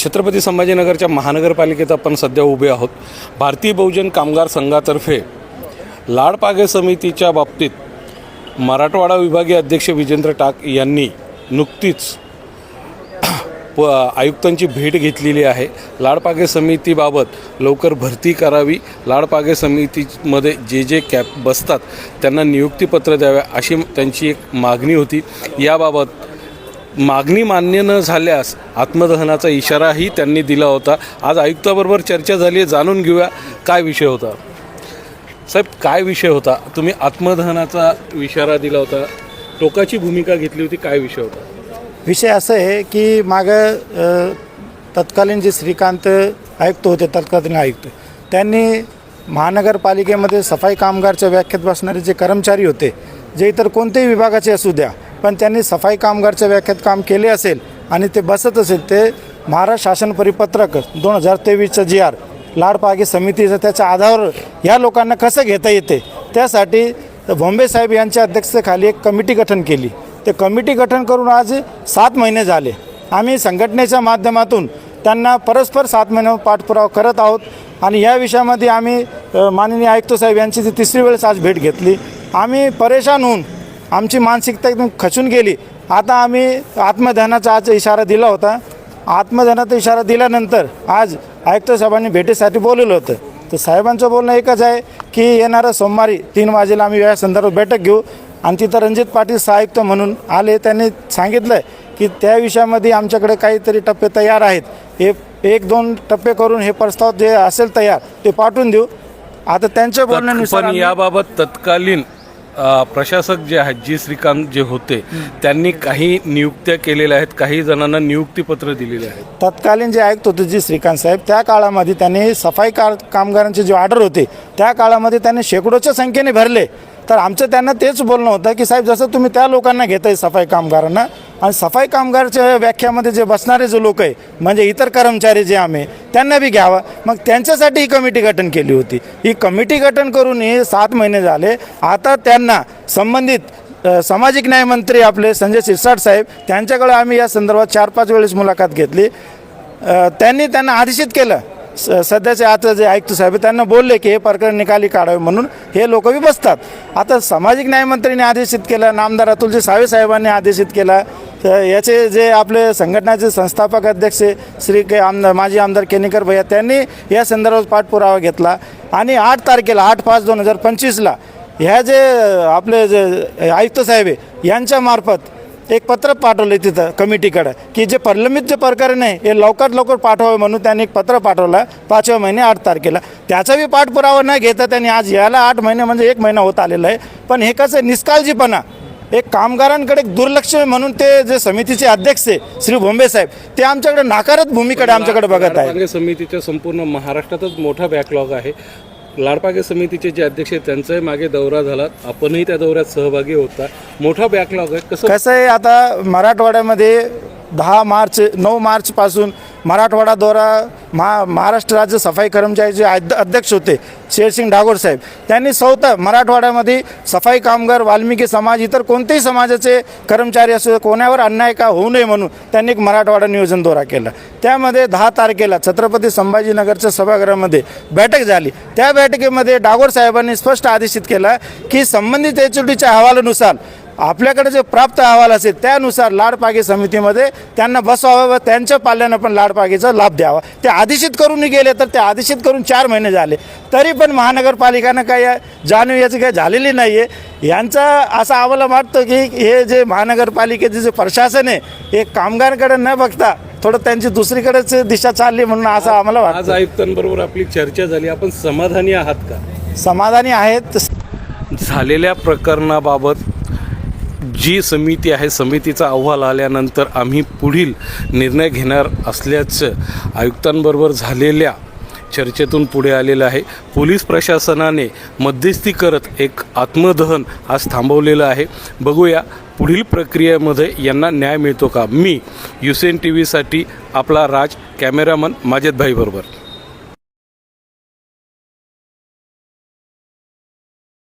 छत्रपती संभाजीनगरच्या महानगरपालिकेत आपण सध्या उभे आहोत। भारतीय बहुजन कामगार संघातर्फे लाडपागे समितीच्या बाबतीत मराठवाडा विभागीय अध्यक्ष विजेंद्र टाक यांनी नुकतीच आयुक्तांची भेट घेतलेली आहे। लाडपागे समितीबाबत लवकर भरती करावी, लाडपागे समितीमध्ये जे कॅप बसतात त्यांना नियुक्तीपत्र द्यावे अशी त्यांची एक मागणी होती। याबाबत मागणी मान्य न झाल्यास आत्मदहनाचा इशाराही त्यांनी दिला होता। आज आयुक्ताबरोबर चर्चा झाली आहे, जाणून घेऊया काय विषय होता। साहेब, काय विषय होता? तुम्ही आत्मदहनाचा इशारा दिला होता, टोकाची भूमिका घेतली होती, काय विषय होता? विषय असं आहे की मागं तत्कालीन जे श्रीकांत आयुक्त होते, तत्कालीन आयुक्त, त्यांनी महानगरपालिकेमध्ये सफाई कामगारच्या व्याख्येत बसणारे जे कर्मचारी होते, जे इतर कोणत्याही विभागाचे असू द्या, पण त्यांनी सफाई कामगारच्या व्याख्येत काम केले असेल आणि ते बसत असेल, ते महाराष्ट्र शासन परिपत्रक 2023चं GR लाडपागे समितीचं त्याच्या आधारावर या लोकांना कसं घेता येते, त्यासाठी भोंबे साहेब यांच्या अध्यक्षतेखाली एक कमिटी गठन केली। ते कमिटी गठन करून आज 7 महिने झाले। आम्ही संघटनेच्या माध्यमातून त्यांना परस्पर 7 महिने पाठपुरावा करत आहोत आणि या विषयामध्ये आम्ही माननीय आयुक्त साहेब यांची ती 3री वेळेस आज भेट घेतली। आम्ही परेशान होऊन आमची मानसिकता एकदम खचून गेली। आता आम्ही आत्मदहनाचा आज इशारा दिला होता। आत्मदहनाचा इशारा दिल्यानंतर आज आयुक्त साहेबांनी भेटीसाठी बोलवलं होतं। तर साहेबांचं बोलणं एकच आहे की येणाऱ्या सोमवारी 3 वाजेला आम्ही या संदर्भात बैठक घेऊ आणि तिथं रणजित पाटील सहायुक्त म्हणून आले। त्यांनी सांगितलं की त्या विषयामध्ये आमच्याकडे काहीतरी टप्पे तयार आहेत, हे 1-2 टप्पे करून हे प्रस्ताव जे असेल तयार ते पाठवून देऊ। आता त्यांच्या बोलण्यानुसार पण याबाबत तत्कालीन प्रशासक जे आहेत, जी श्रीकांत जे होते, त्यांनी काही नियुक्त्या केलेल्या आहेत, काही जणांना नियुक्तीपत्र दिलेले आहेत। तत्कालीन जे आयुक्त होते जी श्रीकांत साहेब, त्या काळामध्ये त्यांनी सफाई कामगारांचे जे ऑर्डर होते त्या काळामध्ये त्यांनी शेकडोच्या संख्येने भरले। तर आमचं त्यांना तेच बोलणं होतं की साहेब, जसं तुम्ही त्या लोकांना घेताय सफाई कामगारांना, आणि सफाई कामगारच्या व्याख्यामध्ये जे बसणारे जे लोक आहे म्हणजे इतर कर्मचारी जे आम्ही, त्यांना बी घ्यावं। मग त्यांच्यासाठी ही कमिटी गठन केली होती। ही कमिटी गठन करून 7 महिने झाले। आता त्यांना संबंधित सामाजिक न्याय मंत्री आपले संजय शिरसाट साहेब, त्यांच्याकडे आम्ही या संदर्भात 4-5 वेळेस मुलाखत घेतली। त्यांनी त्यांना आदेशित केलं, सध्याचे आता जे आयुक्त साहेब त्यांना बोलले की हे प्रकरण निकाली काढावे म्हणून हे लोक बी बसतात। आता सामाजिक न्यायमंत्रीने आदेशित केलं, नामदार अतुलजी सावे साहेबांनी आदेशित केला। याचे जे आपले संघटनाचे संस्थापक अध्यक्ष श्री माजी आमदार केनीकर भैया, त्यांनी या संदर्भात पाठपुरावा घेतला आणि 8 तारखेला 8/5/2025ला ह्या जे आपले जे आयुक्त साहेब आहे यांच्यामार्फत एक पत्र पाठवलं तिथं कमिटीकडं की जे प्रलंबित जे प्रकरण आहे हे लवकर पाठवावे म्हणून त्यांनी एक पत्र पाठवलं 5व्या महिने 8 तारखेला। त्याचा बी पाठपुरावा न घेता त्यांनी आज याला 8 महिने म्हणजे 1 महिना होत आलेला आहे। पण हे कसं निष्काळजीपणा, एक कामगारांकडे दुर्लक्ष म्हणून ते जे समितीचे अध्यक्ष आहे श्री भोंबे साहेब, ते आमच्याकडे नाकारत भूमिकेकडे आमच्याकडे बघत आहे। समितीच्या संपूर्ण महाराष्ट्रातच मोठा बॅकलॉग आहे। लाडपागे समितीचे जे अध्यक्ष आहेत त्यांचाही मागे दौरा झाला, आपणही त्या दौऱ्यात सहभागी होता। मोठा बॅकलॉग आहे। कसं आहे, आता मराठवाड्यामध्ये 9 मार्चपासून मराठवाडा दौरा महाराष्ट्र राज्य सफाई कर्मचारीचे अध्यक्ष होते शेरसिंग डागोर साहेब, त्यांनी स्वतः मराठवाड्यामध्ये सफाई कामगार, वाल्मिकी समाज, इतर कोणतेही समाजाचे कर्मचारी असो, कोणावर अन्याय का होऊ नये म्हणून त्यांनी एक मराठवाडा नियोजन दौरा केला। त्यामध्ये 10 तारखेला छत्रपती संभाजीनगरच्या सभागृहामध्ये बैठक झाली। त्या बैठकीमध्ये डागोर साहेबांनी स्पष्ट आदेशित केला की संबंधित HODच्या अहवालानुसार आपल्याकडे जे प्राप्त अहवाल असेल त्यानुसार लाडपागे समितीमध्ये त्यांना बसवावं व त्यांच्या पाल्यानं पण लाडपागेचा लाभ द्यावा। ते आदेशित करून गेले, तर ते आदेशित करून 4 महिने झाले, तरी पण महानगरपालिकानं काही जाणीव याची काही झालेली नाही आहे। यांचा असा आम्हाला वाटतं की हे जे महानगरपालिकेचे जे प्रशासन आहे हे कामगारांकडे न बघता थोडं त्यांची दुसरीकडेच दिशा चालली म्हणून असं आम्हाला वाटतं। आज आयुक्तांबरोबर आपली चर्चा झाली, आपण समाधानी आहात का? समाधानी आहेत। झालेल्या प्रकरणाबाबत जी समिती आहे, समितीचा अहवाल आल्यानंतर आम्ही पुढील निर्णय घेणार असल्याचं आयुक्तांबरोबर झालेल्या चर्चेतून पुढे आलेलं आहे। पोलीस प्रशासनाने मध्यस्थी करत एक आत्मदहन आज थांबवलेलं आहे। बघूया पुढील प्रक्रियेमध्ये यांना न्याय मिळतो का। मी UCN TV साठी आपला राज, कॅमेरामन माजिद भाई बरोबर।